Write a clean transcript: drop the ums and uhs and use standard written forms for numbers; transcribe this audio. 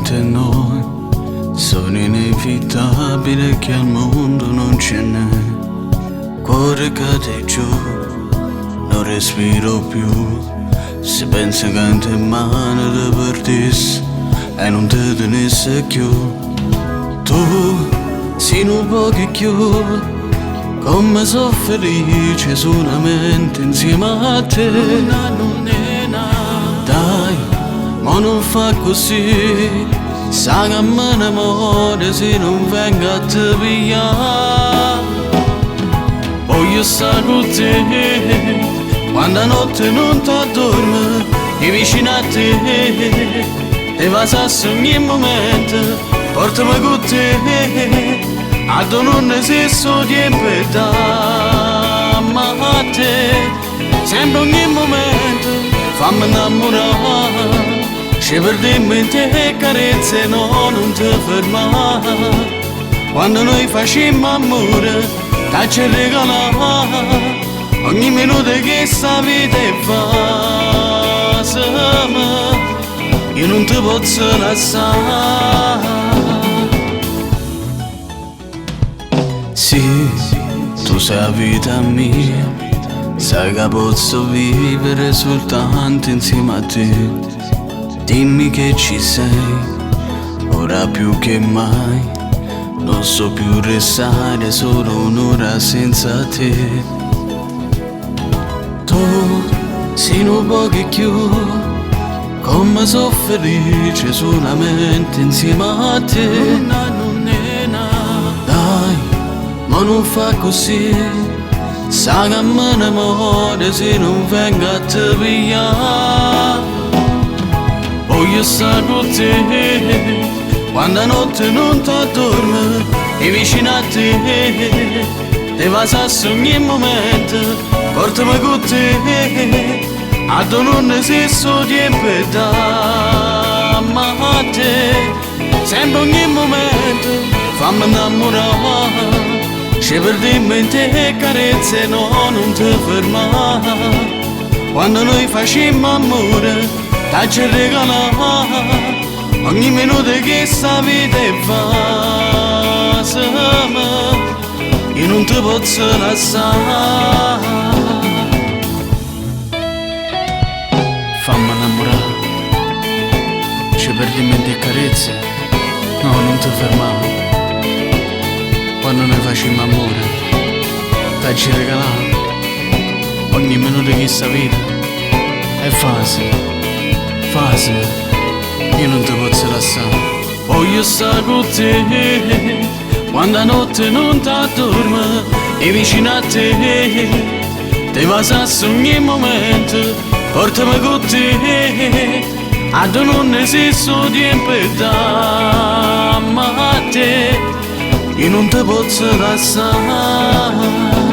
solamente noi. Sono inevitabile che al mondo non ce n'è. Cuore cade giù, non respiro più. Se penso che in te mano ti perdessi e non ti tenessi più. Tu sei un po' più, come so felice solamente insieme a te. Dai, ma non fa così, sa che me ne muore se non venga a te pigliare. Voglio stare con te, quando la notte non ti addormi, e vicino a te, ti passi ogni momento, portami con te. A tu non esisto tempo da ma a te, sempre ogni momento fammi innamorare. Ci perdiamo in te carezze, no, non ti fermare. Quando noi facciamo amore, ci regalare ogni minuto che sta vita è fase. Io non ti posso lasciare. Sì, tu sei la vita mia, sai che posso vivere soltanto insieme a te. Dimmi che ci sei, ora più che mai, non so più restare solo un'ora senza te. Tu sei un po' più, come so felice solamente insieme a te. Ma non fa così, sa che me ne muore se non venga a te pigliare. Voglio stare con te, quando la notte non ti addormi, e vicino a te, ti passi ogni momento, portami con te. A tu non esisto tempo da ma a te, sempre ogni momento fammi innamorare. Ci perdiamo in te carezze, no, non ti fermare. Quando noi facciamo amore, ci regalare ogni minuto che sta vita è fase. Io non ti posso lasciare. Fammi innamorare. Ci perdiamo in te carezze, no, non ti fermare. Quando noi facciamo amore, ci regalamo ogni minuto che sta vita è fase. Io non ti posso lasciare. Voglio stare con te, quando la notte non ti addormi, e vicino a te, ti passi ogni momento, portami con te. A tu non esisto tempo da ma a te, io non ti posso lasciare.